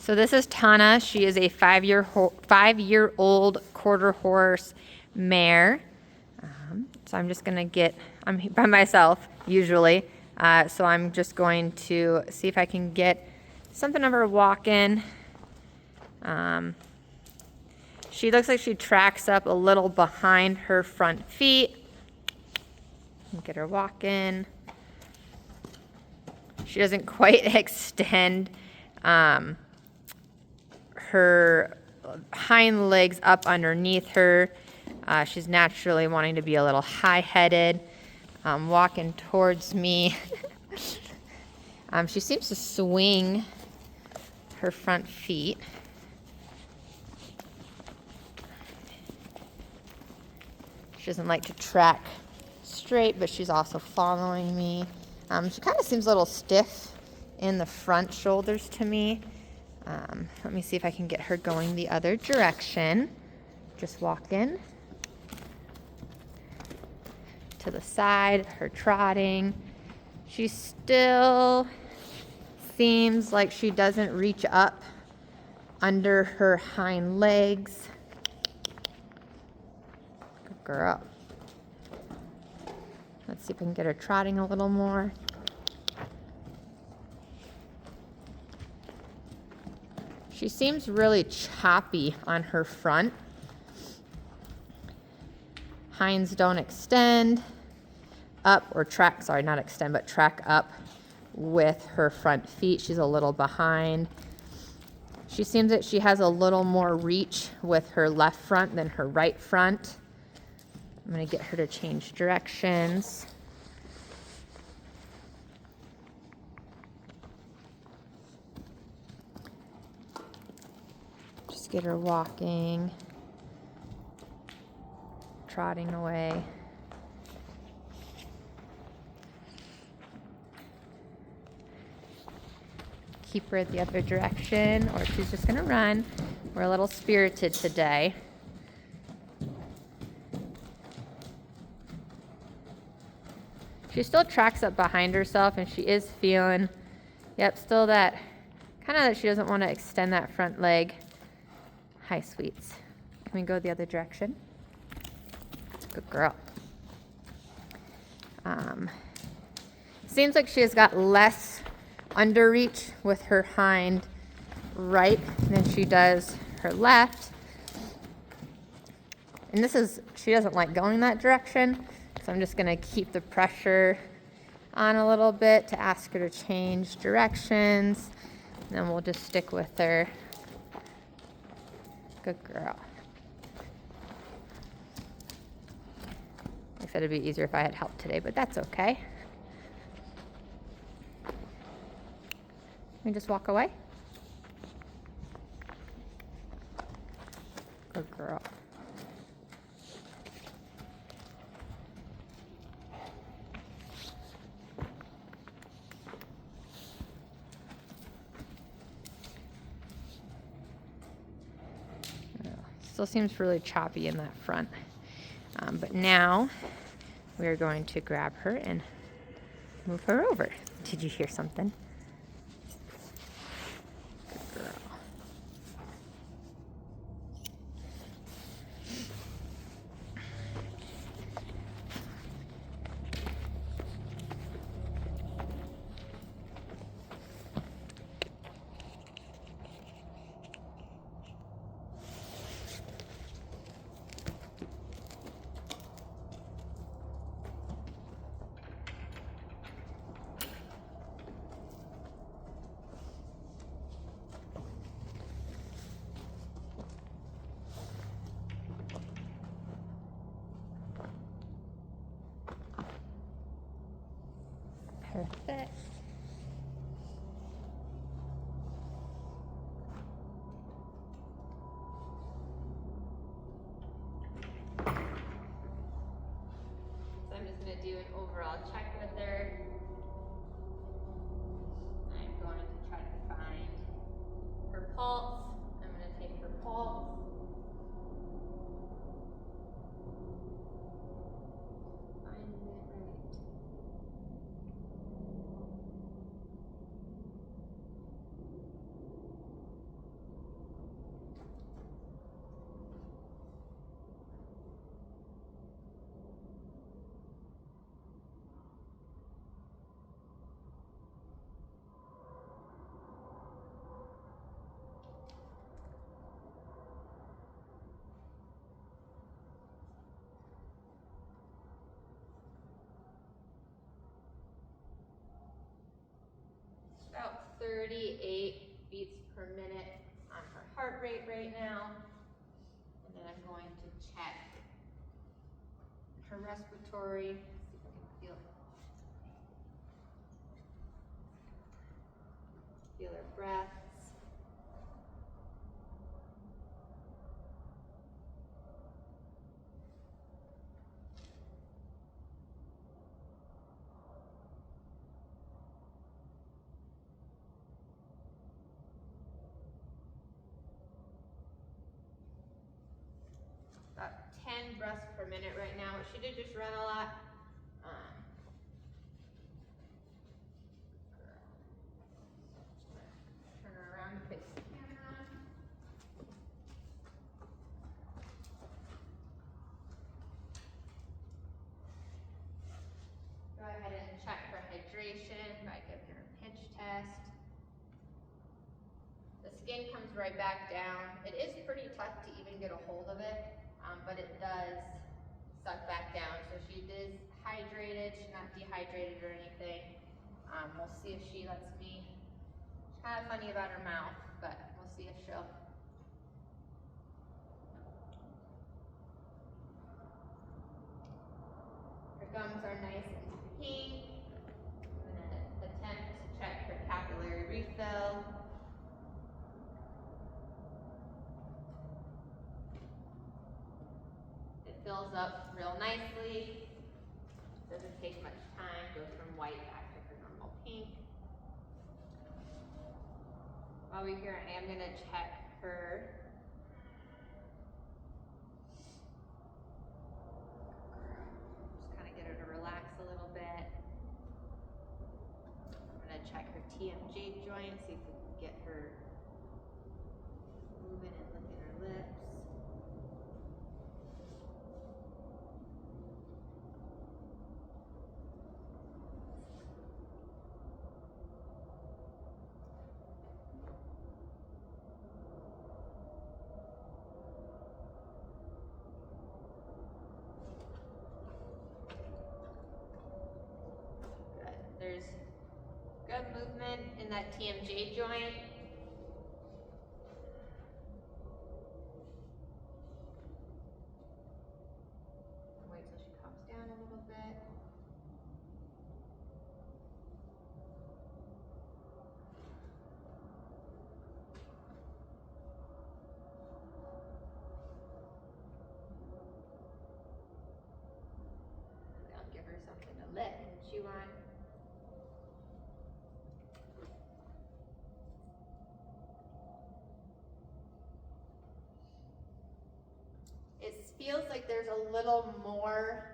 So this is Tana. She is a 5-year-old quarter horse mare. So I'm just gonna I'm by myself usually. So I'm just going to see if I can get something of her walking. She looks like she tracks up a little behind her front feet. Get her walking. She doesn't quite extend her hind legs up underneath her. She's naturally wanting to be a little high-headed, walking towards me. She seems to swing her front feet. She doesn't like to track straight, but she's also following me. She kind of seems a little stiff in the front shoulders to me. Let me see if I can get her going the other direction. Just walking to the side, her trotting. She still seems like she doesn't reach up under her hind legs. Good girl. Let's see if I can get her trotting a little more. She seems really choppy on her front. Hinds don't extend up or track, sorry, not extend, but track up with her front feet. She's a little behind. She seems that she has a little more reach with her left front than her right front. I'm gonna get her to change directions. Just get her walking, trotting away. Keep her the other direction, or she's just gonna run. We're a little spirited today. She still tracks up behind herself, and she is feeling, yep, still that, kind of that she doesn't want to extend that front leg. Hi, sweets. Can we go the other direction? Good girl. Seems like she has got less underreach with her hind right than she does her left. And she doesn't like going that direction, so I'm just gonna keep the pressure on a little bit to ask her to change directions, and then we'll just stick with her. Good girl. I said it'd be easier if I had help today, but that's okay. Let me just walk away. Good girl. Still seems really choppy in that front. But now we're going to grab her and move her over. Did you hear something? Good girl. Perfect. So I'm just going to do an overall check with her. I'm going to try to find her pulse. I'm going to take her pulse. Finding it right. 38 beats per minute on her heart rate right now. And then I'm going to check her respiratory, see if I can feel her breaths. About 10 breaths per minute right now. She did just run a lot. Turn her around and face the camera. Go ahead and check her hydration by giving her a pinch test. The skin comes right back down. It is pretty tough to even get a hold of it, but it does suck back down. So she is hydrated, she's not dehydrated or anything. We'll see if she lets me. She's kind of funny about her mouth, but we'll see if she'll. Her gums are nice and pink. I'm going to attempt to check her capillary refill. It fills up real nicely. Doesn't take much time, goes from white back to her normal pink. While we're here, I am going to check her just kind of get her to relax a little bit. I'm going to check her TMJ joint, see if we can get her moving and licking her lips. There's good movement in that TMJ joint. Wait till she calms down a little bit. I'll give her something to lick and chew on. It feels like there's a little more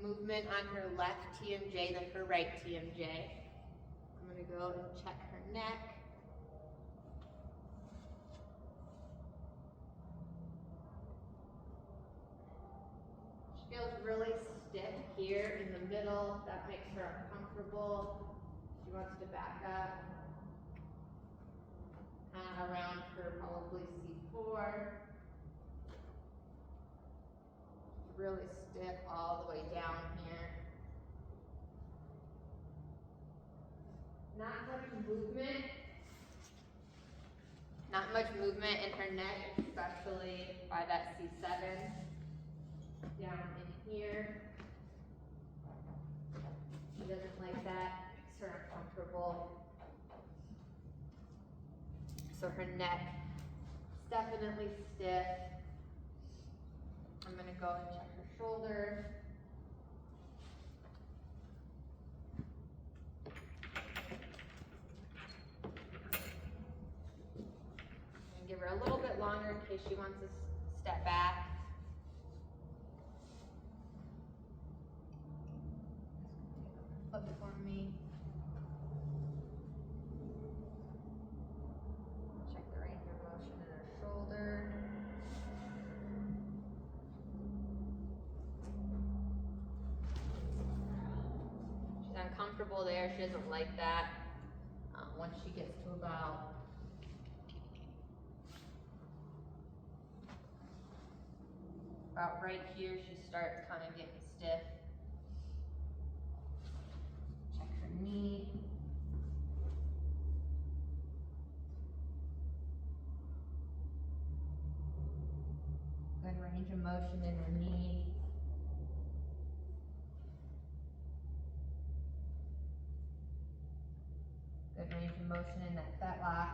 movement on her left TMJ than her right TMJ. I'm going to go and check her neck. She feels really stiff here in the middle. That makes her uncomfortable. She wants to back up. Around her probably C4. Really stiff all the way down here. Not much movement. Not much movement in her neck, especially by that C7 down in here. She doesn't like that, makes her uncomfortable. So her neck is definitely stiff. I'm going to go and check her shoulder. And give her a little bit longer in case she wants to step back. Flip it for me. Check the range of motion in her shoulder. Uncomfortable there. She doesn't like that. Once she gets to about right here, she starts kind of getting stiff. Check her knee. Good range of motion in her knee. Good range of motion in that fetlock.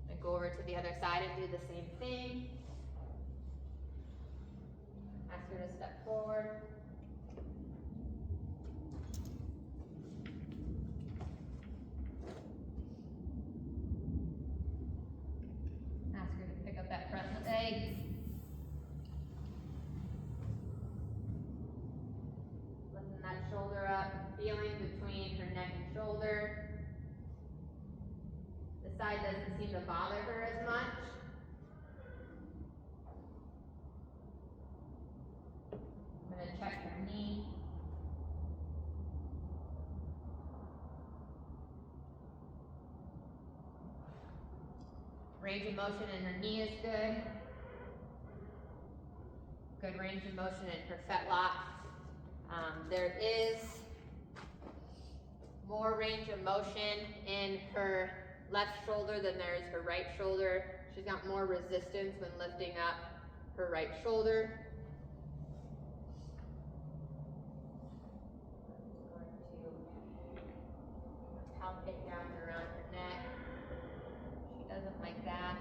And go over to the other side and do the same thing. Ask her to step forward. Ask her to pick up that front leg. Lifting that shoulder up, feeling between her neck and shoulder. The side doesn't seem to bother her as much. I'm going to check her knee. Range of motion in her knee is good. Good range of motion in her fetlock. There is more range of motion in her left shoulder than there is her right shoulder. She's got more resistance when lifting up her right shoulder. I'm going to palpate down around her neck. She doesn't like that.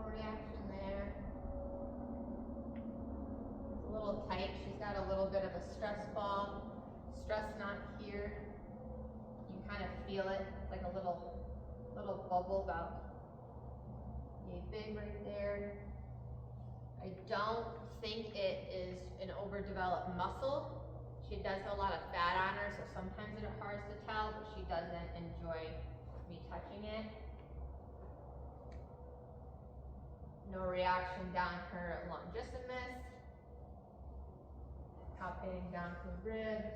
Reaction there. It's a little tight. She's got a little bit of a stress ball. Stress knot here. You kind of feel it. It's like a little bubble about yay big right there. I don't think it is an overdeveloped muscle. She does have a lot of fat on her, so sometimes it's hard to tell, but she doesn't enjoy me touching it. No reaction down her longissimus. Palpating down her ribs.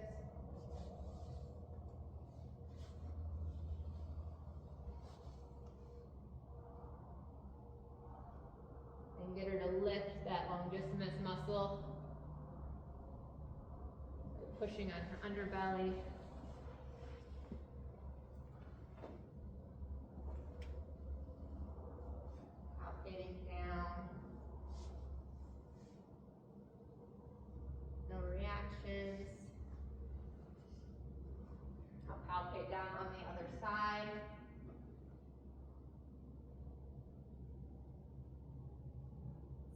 And get her to lift that longissimus muscle. Pushing on her underbelly. Palpating down. No reactions. I'll palpate down on the other side.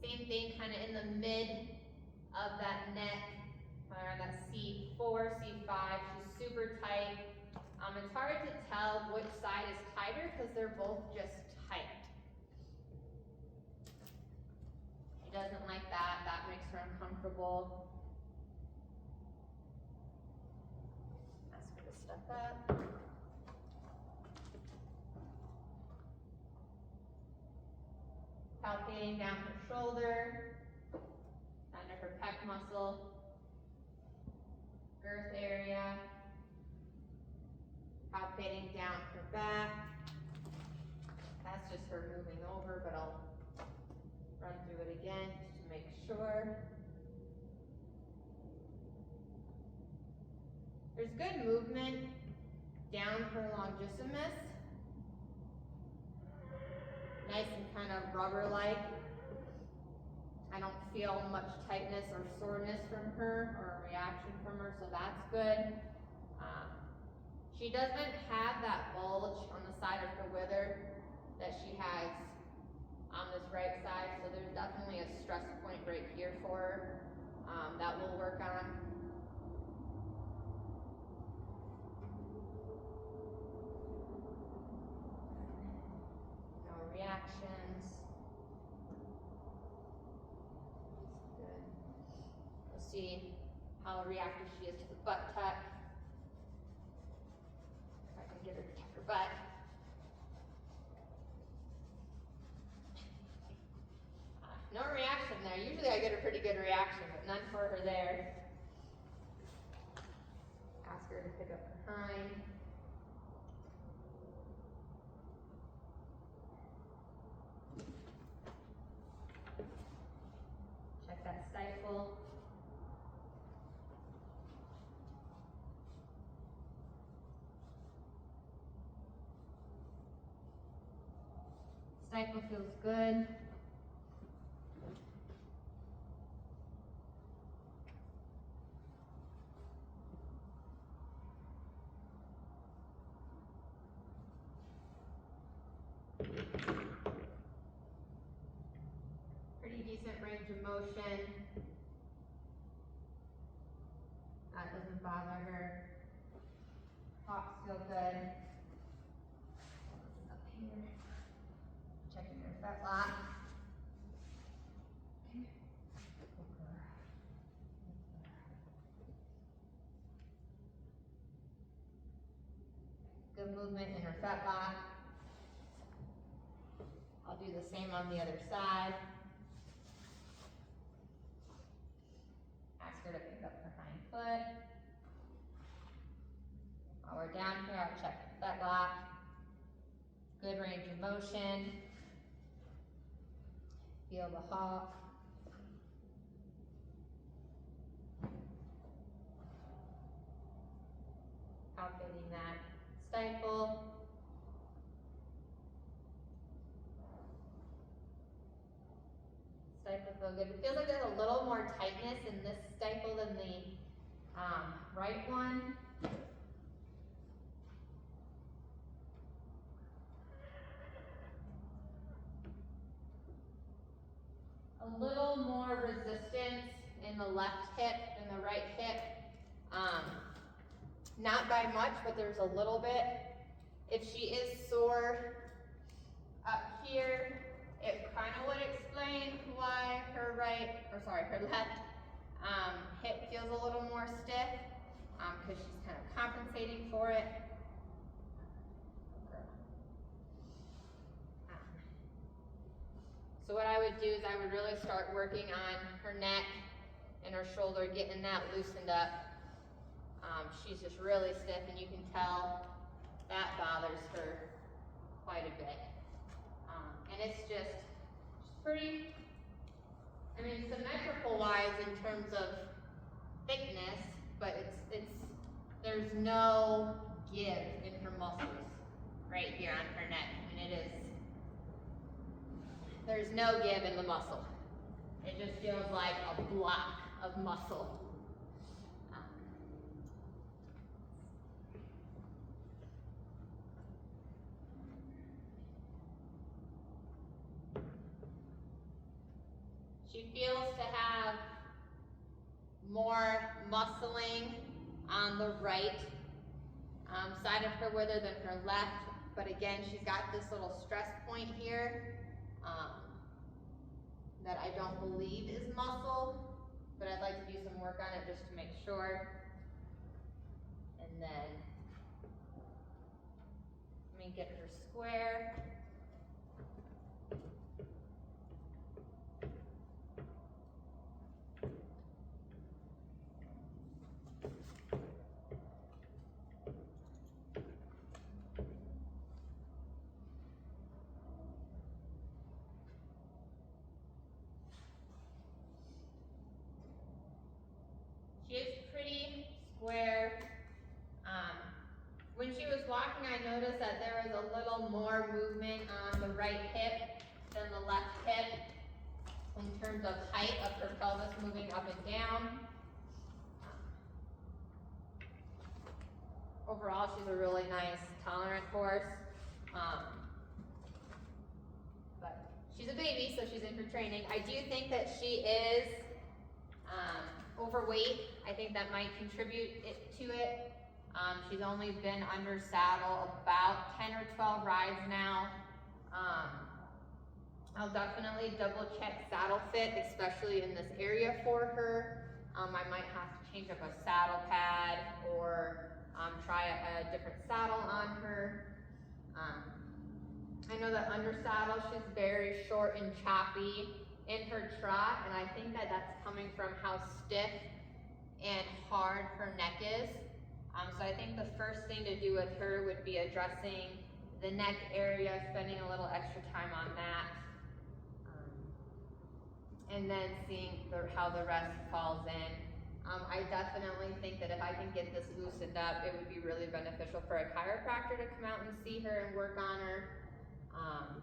Same thing, kind of in the mid of that neck, around that C4, C5. She's super tight. It's hard to tell which side is tighter because they're both just tight. She doesn't like that. That makes her uncomfortable. Ask her to step up. Palpating down her shoulder, under her pec muscle, girth area. Palpating down her back. That's just her moving over, but I'll run through it again just to make sure. There's good movement down her longissimus. Nice and kind of rubber-like. I don't feel much tightness or soreness from her or a reaction from her, so that's good. She doesn't have that bulge on the side of her wither that she has on this right side, so there's definitely a stress point right here for her that we'll work on. No reactions. Good. We'll see how reactive she is to the butt tuck. If I can get her to tuck her butt. No reaction there. Usually I get a pretty good reaction, but none for her there. Ask her to pick up her hind. Stifle feels good. Pretty decent range of motion. That doesn't bother her. Hops feel good. Up here. Checking your fetlock. Okay. Good movement in her fetlock. I'll do the same on the other side. Ask her to pick up her hind foot. While we're down here, I'll check the fetlock. Good range of motion. Feel the hop. Palpating that stifle. Stifle feel good. It feels like there's a little more tightness in this stifle than the right one. A little more resistance in the left hip than the right hip. Not by much, but there's a little bit. If she is sore up here, it kind of would explain why her her left hip feels a little more stiff, because she's kind of compensating for it. So what I would do is I would really start working on her neck and her shoulder, getting that loosened up. She's just really stiff, and you can tell that bothers her quite a bit. And it's just pretty, I mean, symmetrical wise in terms of thickness, but there's no give in her muscles right here on her neck. I mean, there's no give in the muscle. It just feels like a block of muscle. She feels to have more muscling on the right side of her wither than her left, but again, she's got this little stress point here that I don't believe is muscle, but I'd like to do some work on it just to make sure. And then let me get her square. She is pretty square. When she was walking, I noticed that there was a little more movement on the right hip than the left hip in terms of height of her pelvis moving up and down. Overall, she's a really nice, tolerant horse. But she's a baby, so she's in for training. I do think that she is overweight. I think that might contribute to it. She's only been under saddle about 10 or 12 rides now. I'll definitely double check saddle fit, especially in this area for her. I might have to change up a saddle pad or try a different saddle on her. I know that under saddle she's very short and choppy in her trot, and I think that that's coming from how stiff and hard her neck is. So I think the first thing to do with her would be addressing the neck area, spending a little extra time on that, and then seeing how the rest falls in. I definitely think that if I can get this loosened up, it would be really beneficial for a chiropractor to come out and see her and work on her.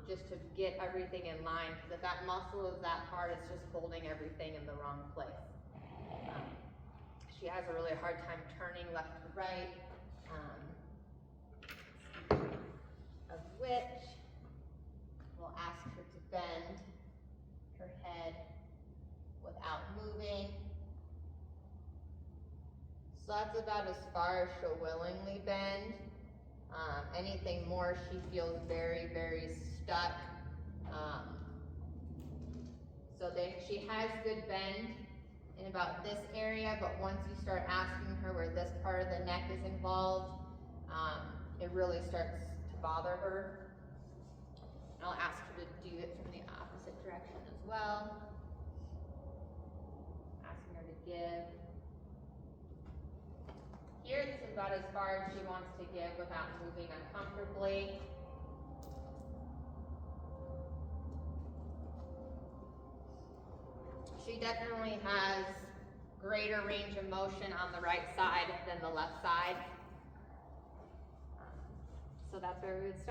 just to get everything in line, because if that muscle is that hard, it's just holding everything in the wrong place. She has a really hard time turning left to right, of which we'll ask her to bend her head without moving. So that's about as far as she'll willingly bend. Anything more, she feels very, very stuck. So she has good bend in about this area, but once you start asking her where this part of the neck is involved, it really starts to bother her. And I'll ask her to do it from the opposite direction as well. Asking her to give. Here, this is about as far as she wants to give without moving uncomfortably. She definitely has greater range of motion on the right side than the left side. So that's where we would start.